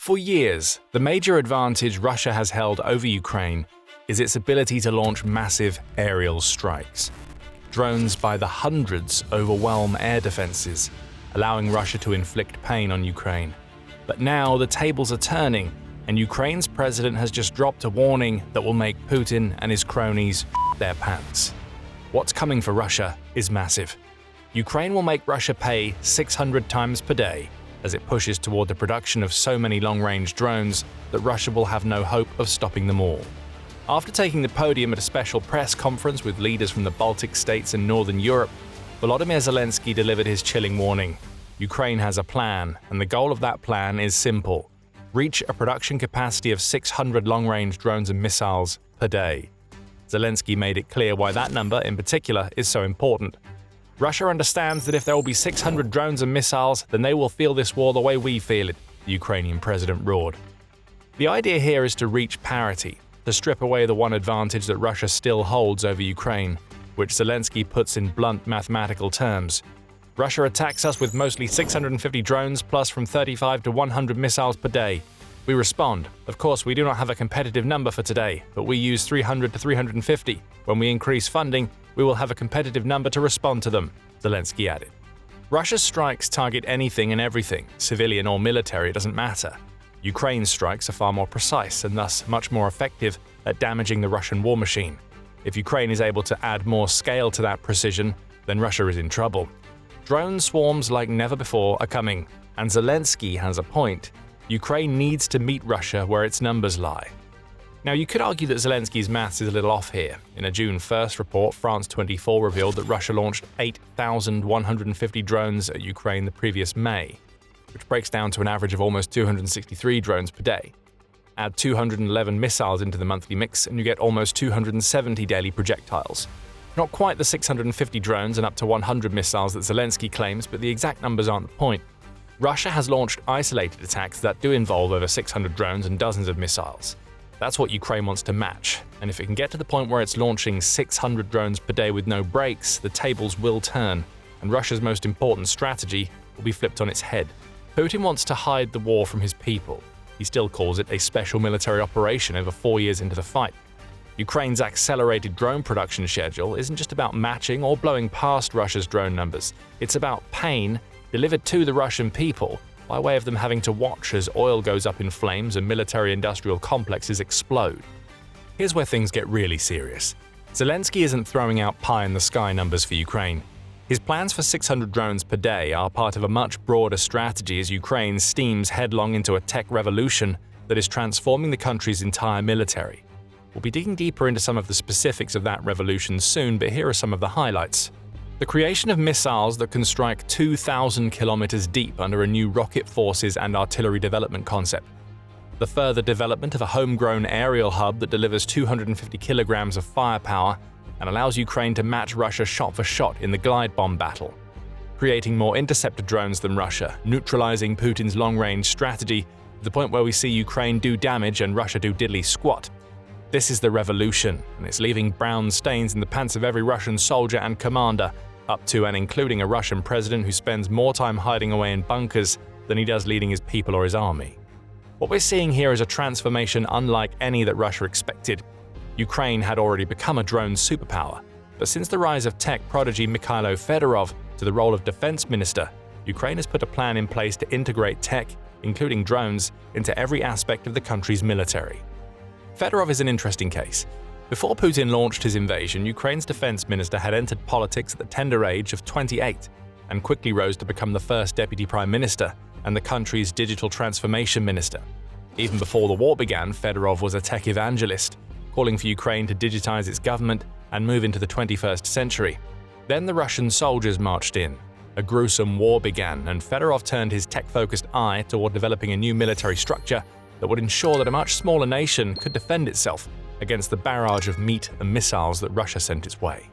For years, the major advantage Russia has held over Ukraine is its ability to launch massive aerial strikes. Drones by the hundreds overwhelm air defenses, allowing Russia to inflict pain on Ukraine. But now the tables are turning, and Ukraine's president has just dropped a warning that will make Putin and his cronies their pants. What's coming for Russia is massive. Ukraine will make Russia pay 600 times per day as it pushes toward the production of so many long-range drones that Russia will have no hope of stopping them all. After taking the podium at a special press conference with leaders from the Baltic states and Northern Europe, Volodymyr Zelenskyy delivered his chilling warning. Ukraine has a plan, and the goal of that plan is simple: reach a production capacity of 600 long-range drones and missiles per day. Zelenskyy made it clear why that number, in particular, is so important. Russia understands that if there will be 600 drones and missiles, then they will feel this war the way we feel it, the Ukrainian president roared. The idea here is to reach parity, to strip away the one advantage that Russia still holds over Ukraine, which Zelenskyy puts in blunt mathematical terms. Russia attacks us with mostly 650 drones plus from 35 to 100 missiles per day. We respond. Of course, we do not have a competitive number for today, but we use 300 to 350. When we increase funding, we will have a competitive number to respond to them, Zelenskyy added. Russia's strikes target anything and everything, civilian or military, it doesn't matter. Ukraine's strikes are far more precise and thus much more effective at damaging the Russian war machine. If Ukraine is able to add more scale to that precision, then Russia is in trouble. Drone swarms like never before are coming, and Zelenskyy has a point. Ukraine needs to meet Russia where its numbers lie. Now, you could argue that Zelenskyy's maths is a little off here. In a June 1st report, France 24 revealed that Russia launched 8,150 drones at Ukraine the previous May, which breaks down to an average of almost 263 drones per day. Add 211 missiles into the monthly mix, and you get almost 270 daily projectiles. Not quite the 650 drones and up to 100 missiles that Zelenskyy claims, but the exact numbers aren't the point. Russia has launched isolated attacks that do involve over 600 drones and dozens of missiles. That's what Ukraine wants to match, and if it can get to the point where it's launching 600 drones per day with no breaks, the tables will turn, and Russia's most important strategy will be flipped on its head. Putin wants to hide the war from his people. He still calls it a special military operation over 4 years into the fight. Ukraine's accelerated drone production schedule isn't just about matching or blowing past Russia's drone numbers. It's about pain delivered to the Russian people by way of them having to watch as oil goes up in flames and military-industrial complexes explode. Here's where things get really serious. Zelenskyy isn't throwing out pie-in-the-sky numbers for Ukraine. His plans for 600 drones per day are part of a much broader strategy as Ukraine steams headlong into a tech revolution that is transforming the country's entire military. We'll be digging deeper into some of the specifics of that revolution soon, but here are some of the highlights. The creation of missiles that can strike 2,000 kilometers deep under a new rocket forces and artillery development concept. The further development of a homegrown aerial hub that delivers 250 kilograms of firepower and allows Ukraine to match Russia shot for shot in the glide bomb battle. Creating more interceptor drones than Russia, neutralizing Putin's long-range strategy to the point where we see Ukraine do damage and Russia do diddly squat. This is the revolution, and it's leaving brown stains in the pants of every Russian soldier and commander, up to and including a Russian president who spends more time hiding away in bunkers than he does leading his people or his army. What we're seeing here is a transformation unlike any that Russia expected. Ukraine had already become a drone superpower, but since the rise of tech prodigy Mikhailo Fedorov to the role of defense minister, Ukraine has put a plan in place to integrate tech, including drones, into every aspect of the country's military. Fedorov is an interesting case. Before Putin launched his invasion, Ukraine's defense minister had entered politics at the tender age of 28 and quickly rose to become the first deputy prime minister and the country's digital transformation minister. Even before the war began, Fedorov was a tech evangelist, calling for Ukraine to digitize its government and move into the 21st century. Then the Russian soldiers marched in. A gruesome war began, and Fedorov turned his tech-focused eye toward developing a new military structure that would ensure that a much smaller nation could defend itself against the barrage of meat and missiles that Russia sent its way.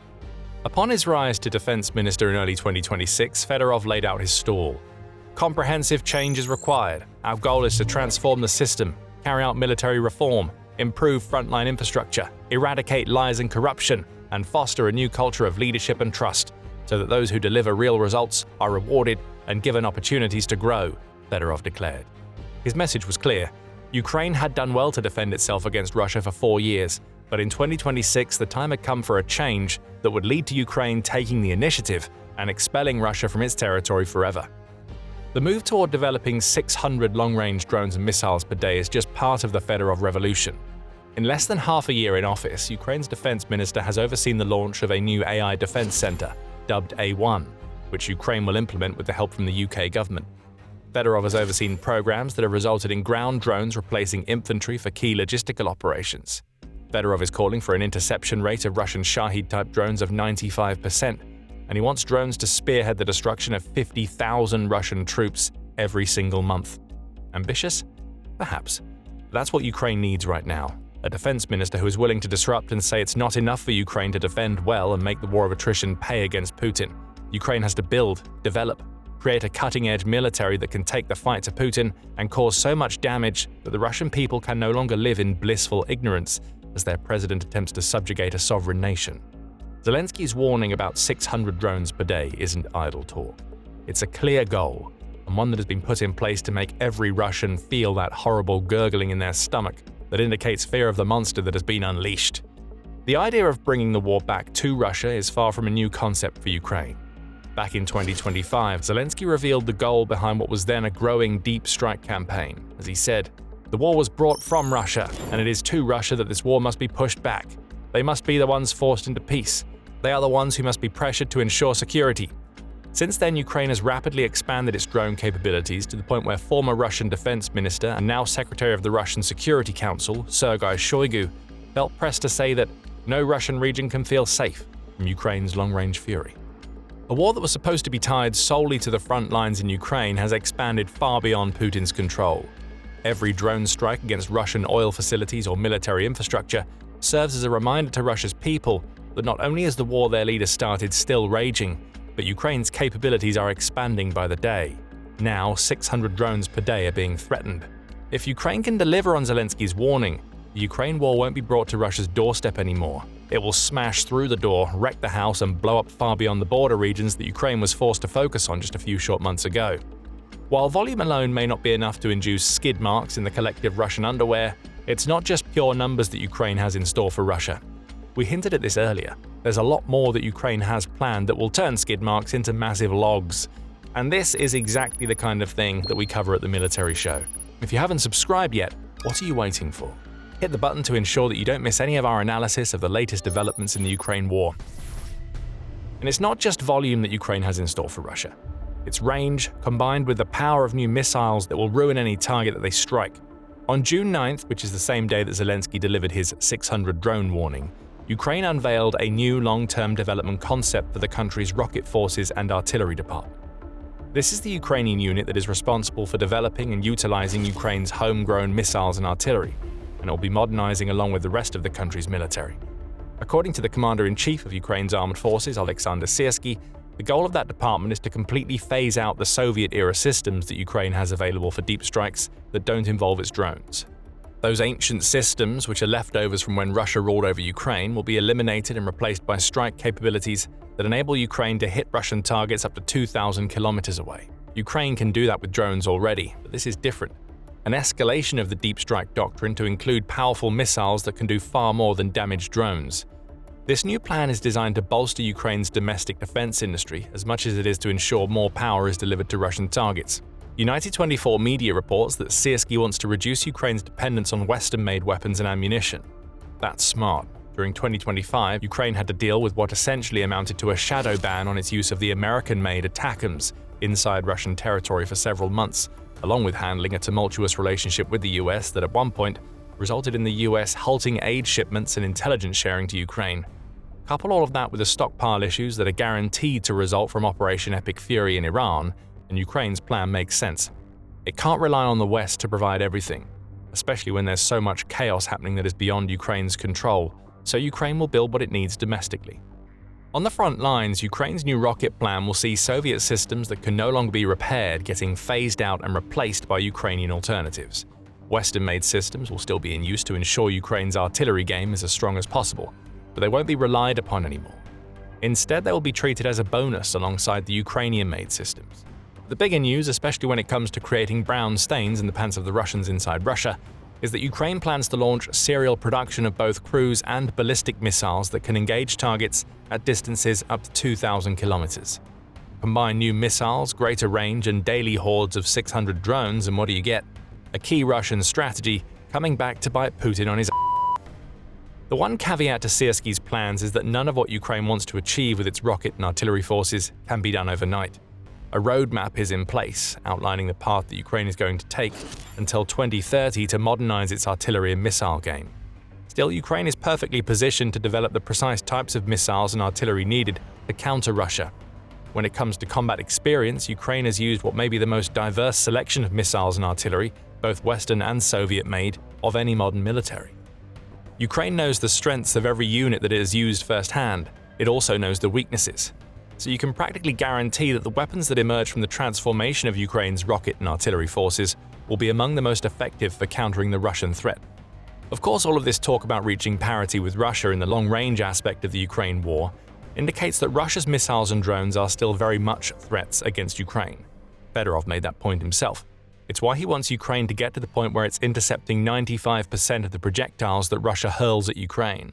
Upon his rise to defense minister in early 2026, Fedorov laid out his stall. Comprehensive change is required. Our goal is to transform the system, carry out military reform, improve frontline infrastructure, eradicate lies and corruption, and foster a new culture of leadership and trust, so that those who deliver real results are rewarded and given opportunities to grow, Fedorov declared. His message was clear. Ukraine had done well to defend itself against Russia for 4 years, but in 2026 the time had come for a change that would lead to Ukraine taking the initiative and expelling Russia from its territory forever. The move toward developing 600 long-range drones and missiles per day is just part of the Fedorov revolution. In less than half a year in office, Ukraine's defense minister has overseen the launch of a new AI defense center, dubbed A1, which Ukraine will implement with the help from the UK government. Fedorov has overseen programs that have resulted in ground drones replacing infantry for key logistical operations. Fedorov is calling for an interception rate of Russian Shahid-type drones of 95%, and he wants drones to spearhead the destruction of 50,000 Russian troops every single month. Ambitious? Perhaps. But that's what Ukraine needs right now. A defense minister who is willing to disrupt and say it's not enough for Ukraine to defend well and make the war of attrition pay against Putin. Ukraine has to build, develop, create a cutting-edge military that can take the fight to Putin and cause so much damage that the Russian people can no longer live in blissful ignorance as their president attempts to subjugate a sovereign nation. Zelenskyy's warning about 600 drones per day isn't idle talk. It's a clear goal, and one that has been put in place to make every Russian feel that horrible gurgling in their stomach that indicates fear of the monster that has been unleashed. The idea of bringing the war back to Russia is far from a new concept for Ukraine. Back in 2025, Zelenskyy revealed the goal behind what was then a growing deep strike campaign. As he said, "The war was brought from Russia, and it is to Russia that this war must be pushed back. They must be the ones forced into peace. They are the ones who must be pressured to ensure security." Since then, Ukraine has rapidly expanded its drone capabilities to the point where former Russian defense minister and now Secretary of the Russian Security Council, Sergei Shoigu, felt pressed to say that no Russian region can feel safe from Ukraine's long-range fury. A war that was supposed to be tied solely to the front lines in Ukraine has expanded far beyond Putin's control. Every drone strike against Russian oil facilities or military infrastructure serves as a reminder to Russia's people that not only is the war their leader started still raging, but Ukraine's capabilities are expanding by the day. Now, 600 drones per day are being threatened. If Ukraine can deliver on Zelenskyy's warning, the Ukraine war won't be brought to Russia's doorstep anymore. It will smash through the door, wreck the house, and blow up far beyond the border regions that Ukraine was forced to focus on just a few short months ago. While volume alone may not be enough to induce skid marks in the collective Russian underwear, it's not just pure numbers that Ukraine has in store for Russia. We hinted at this earlier. There's a lot more that Ukraine has planned that will turn skid marks into massive logs. And this is exactly the kind of thing that we cover at the Military Show. If you haven't subscribed yet, what are you waiting for? Hit the button to ensure that you don't miss any of our analysis of the latest developments in the Ukraine war. And it's not just volume that Ukraine has in store for Russia. Its range, combined with the power of new missiles that will ruin any target that they strike. On June 9th, which is the same day that Zelenskyy delivered his 600 drone warning, Ukraine unveiled a new long-term development concept for the country's rocket forces and artillery department. This is the Ukrainian unit that is responsible for developing and utilizing Ukraine's homegrown missiles and artillery, and it will be modernizing along with the rest of the country's military. According to the Commander-in-Chief of Ukraine's armed forces, Alexander Syrsky, the goal of that department is to completely phase out the Soviet-era systems that Ukraine has available for deep strikes that don't involve its drones. Those ancient systems, which are leftovers from when Russia ruled over Ukraine, will be eliminated and replaced by strike capabilities that enable Ukraine to hit Russian targets up to 2,000 kilometers away. Ukraine can do that with drones already, but this is different. An escalation of the deep strike doctrine to include powerful missiles that can do far more than damage drones. This new plan is designed to bolster Ukraine's domestic defense industry as much as it is to ensure more power is delivered to Russian targets. United 24 media reports that Syrsky wants to reduce Ukraine's dependence on Western-made weapons and ammunition. That's smart. During 2025, Ukraine had to deal with what essentially amounted to a shadow ban on its use of the American-made ATACMS inside Russian territory for several months, along with handling a tumultuous relationship with the US that at one point resulted in the US halting aid shipments and intelligence sharing to Ukraine. Couple all of that with the stockpile issues that are guaranteed to result from Operation Epic Fury in Iran, and Ukraine's plan makes sense. It can't rely on the West to provide everything, especially when there's so much chaos happening that is beyond Ukraine's control, so Ukraine will build what it needs domestically. On the front lines, Ukraine's new rocket plan will see Soviet systems that can no longer be repaired getting phased out and replaced by Ukrainian alternatives. Western-made systems will still be in use to ensure Ukraine's artillery game is as strong as possible, but they won't be relied upon anymore. Instead, they will be treated as a bonus alongside the Ukrainian-made systems. The bigger news, especially when it comes to creating brown stains in the pants of the Russians inside Russia, is that Ukraine plans to launch serial production of both cruise and ballistic missiles that can engage targets at distances up to 2,000 kilometers. Combine new missiles, greater range, and daily hordes of 600 drones, and what do you get? A key Russian strategy coming back to bite Putin on his ass. The one caveat to Zelensky's plans is that none of what Ukraine wants to achieve with its rocket and artillery forces can be done overnight. A roadmap is in place, outlining the path that Ukraine is going to take until 2030 to modernize its artillery and missile game. Still, Ukraine is perfectly positioned to develop the precise types of missiles and artillery needed to counter Russia. When it comes to combat experience, Ukraine has used what may be the most diverse selection of missiles and artillery, both Western and Soviet-made, of any modern military. Ukraine knows the strengths of every unit that it has used firsthand. It also knows the weaknesses. So you can practically guarantee that the weapons that emerge from the transformation of Ukraine's rocket and artillery forces will be among the most effective for countering the Russian threat. Of course, all of this talk about reaching parity with Russia in the long-range aspect of the Ukraine war indicates that Russia's missiles and drones are still very much threats against Ukraine. Fedorov made that point himself. It's why he wants Ukraine to get to the point where it's intercepting 95% of the projectiles that Russia hurls at Ukraine.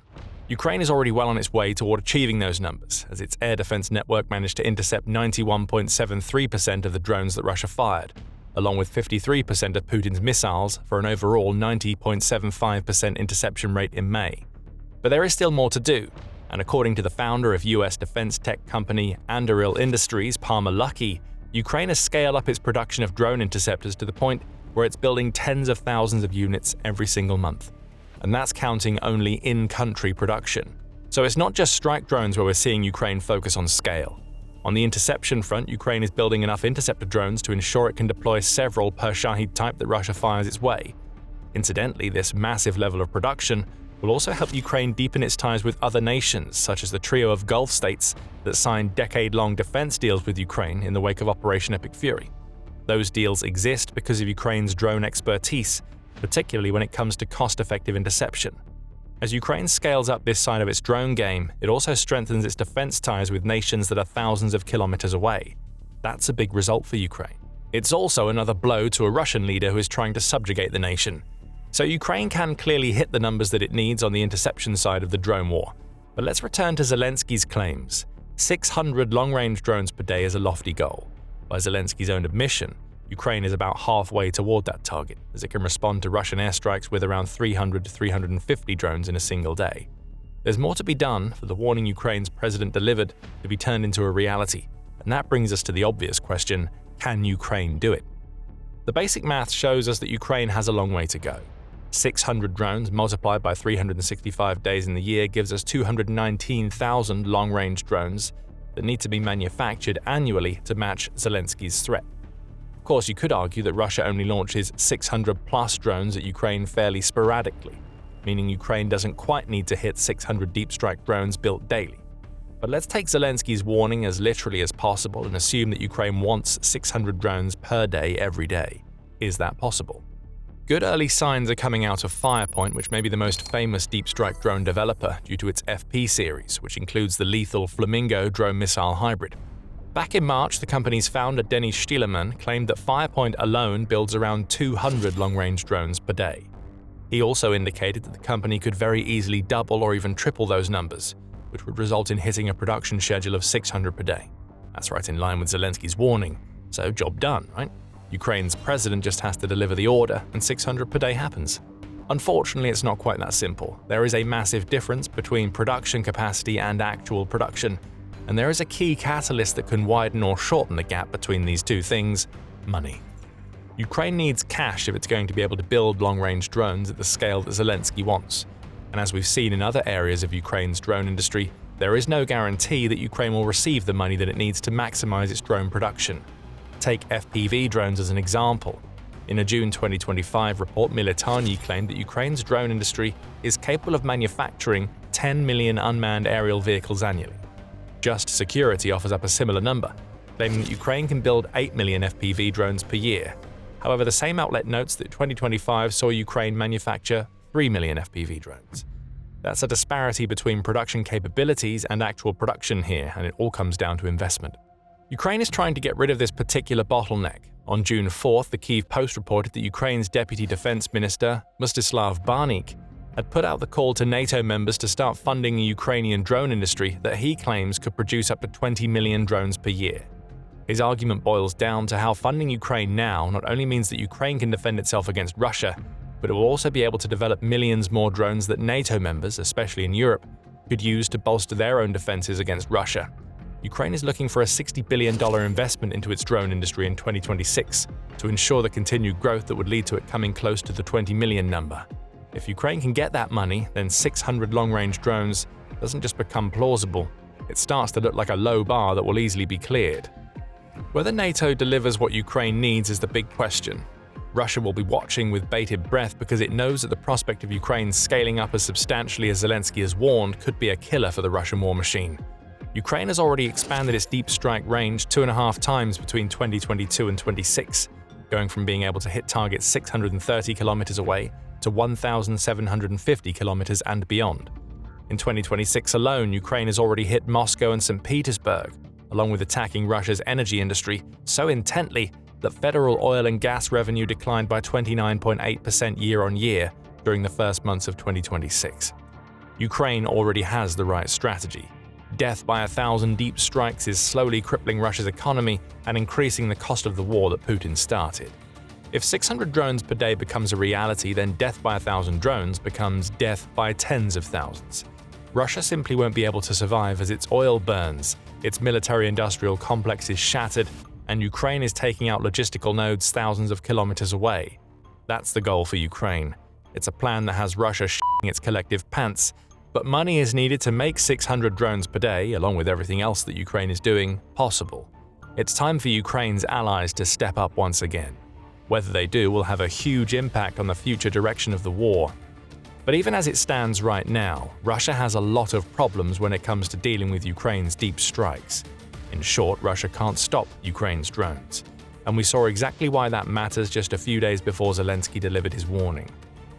Ukraine is already well on its way toward achieving those numbers, as its air defense network managed to intercept 91.73% of the drones that Russia fired, along with 53% of Putin's missiles for an overall 90.75% interception rate in May. But there is still more to do, and according to the founder of US defense tech company Anduril Industries, Palmer Luckey, Ukraine has scaled up its production of drone interceptors to the point where it's building tens of thousands of units every single month. And that's counting only in-country production. So it's not just strike drones where we're seeing Ukraine focus on scale. On the interception front, Ukraine is building enough interceptor drones to ensure it can deploy several per Shahid type that Russia fires its way. Incidentally, this massive level of production will also help Ukraine deepen its ties with other nations, such as the trio of Gulf states that signed decade-long defense deals with Ukraine in the wake of Operation Epic Fury. Those deals exist because of Ukraine's drone expertise, particularly when it comes to cost-effective interception. As Ukraine scales up this side of its drone game, it also strengthens its defense ties with nations that are thousands of kilometers away. That's a big result for Ukraine. It's also another blow to a Russian leader who is trying to subjugate the nation. So Ukraine can clearly hit the numbers that it needs on the interception side of the drone war. But let's return to Zelensky's claims. 600 long-range drones per day is a lofty goal. By Zelensky's own admission, Ukraine is about halfway toward that target, as it can respond to Russian airstrikes with around 300 to 350 drones in a single day. There's more to be done for the warning Ukraine's president delivered to be turned into a reality, and that brings us to the obvious question: can Ukraine do it? The basic math shows us that Ukraine has a long way to go. 600 drones multiplied by 365 days in the year gives us 219,000 long-range drones that need to be manufactured annually to match Zelensky's threat. Of course, you could argue that Russia only launches 600-plus drones at Ukraine fairly sporadically, meaning Ukraine doesn't quite need to hit 600 deep strike drones built daily. But let's take Zelensky's warning as literally as possible and assume that Ukraine wants 600 drones per day every day. Is that possible? Good early signs are coming out of Firepoint, which may be the most famous deep strike drone developer due to its FP series, which includes the lethal Flamingo drone missile hybrid. Back in March, the company's founder Denis Stielerman claimed that Firepoint alone builds around 200 long-range drones per day. He also indicated that the company could very easily double or even triple those numbers, which would result in hitting a production schedule of 600 per day. That's right in line with Zelensky's warning, so job done, right? Ukraine's president just has to deliver the order, and 600 per day happens. Unfortunately, it's not quite that simple. There is a massive difference between production capacity and actual production, and there is a key catalyst that can widen or shorten the gap between these two things: money. Ukraine needs cash if it's going to be able to build long-range drones at the scale that Zelensky wants. And as we've seen in other areas of Ukraine's drone industry, there is no guarantee that Ukraine will receive the money that it needs to maximize its drone production. Take FPV drones as an example. In a June 2025 report, Military claimed that Ukraine's drone industry is capable of manufacturing 10 million unmanned aerial vehicles annually. Just Security offers up a similar number, claiming that Ukraine can build 8 million FPV drones per year. However, the same outlet notes that 2025 saw Ukraine manufacture 3 million FPV drones. That's a disparity between production capabilities and actual production here, and it all comes down to investment. Ukraine is trying to get rid of this particular bottleneck. On June 4th, the Kyiv Post reported that Ukraine's Deputy Defense Minister, Mstislav Barnik, had put out the call to NATO members to start funding a Ukrainian drone industry that he claims could produce up to 20 million drones per year. His argument boils down to how funding Ukraine now not only means that Ukraine can defend itself against Russia, but it will also be able to develop millions more drones that NATO members, especially in Europe, could use to bolster their own defenses against Russia. Ukraine is looking for a $60 billion investment into its drone industry in 2026 to ensure the continued growth that would lead to it coming close to the 20 million number. If Ukraine can get that money, then 600 long-range drones doesn't just become plausible, it starts to look like a low bar that will easily be cleared. Whether NATO delivers what Ukraine needs is the big question. Russia will be watching with bated breath because it knows that the prospect of Ukraine scaling up as substantially as Zelenskyy has warned could be a killer for the Russian war machine. Ukraine has already expanded its deep strike range 2.5 times between 2022 and 26, going from being able to hit targets 630 kilometers away to 1,750 kilometers and beyond. In 2026 alone, Ukraine has already hit Moscow and St. Petersburg, along with attacking Russia's energy industry so intently that federal oil and gas revenue declined by 29.8% year-on-year during the first months of 2026. Ukraine already has the right strategy. Death by 1,000 deep strikes is slowly crippling Russia's economy and increasing the cost of the war that Putin started. If 600 drones per day becomes a reality, then death by 1,000 drones becomes death by tens of thousands. Russia simply won't be able to survive as its oil burns, its military-industrial complex is shattered, and Ukraine is taking out logistical nodes thousands of kilometers away. That's the goal for Ukraine. It's a plan that has Russia shitting its collective pants, but money is needed to make 600 drones per day, along with everything else that Ukraine is doing, possible. It's time for Ukraine's allies to step up once again. Whether they do will have a huge impact on the future direction of the war. But even as it stands right now, Russia has a lot of problems when it comes to dealing with Ukraine's deep strikes. In short, Russia can't stop Ukraine's drones. And we saw exactly why that matters just a few days before Zelenskyy delivered his warning.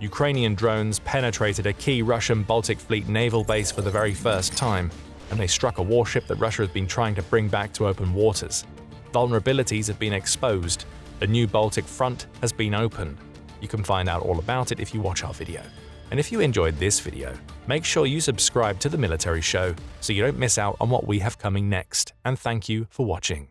Ukrainian drones penetrated a key Russian Baltic Fleet naval base for the very first time, and they struck a warship that Russia has been trying to bring back to open waters. Vulnerabilities have been exposed. A new Baltic front has been opened. You can find out all about it if you watch our video. And if you enjoyed this video, make sure you subscribe to The Military Show so you don't miss out on what we have coming next. And thank you for watching.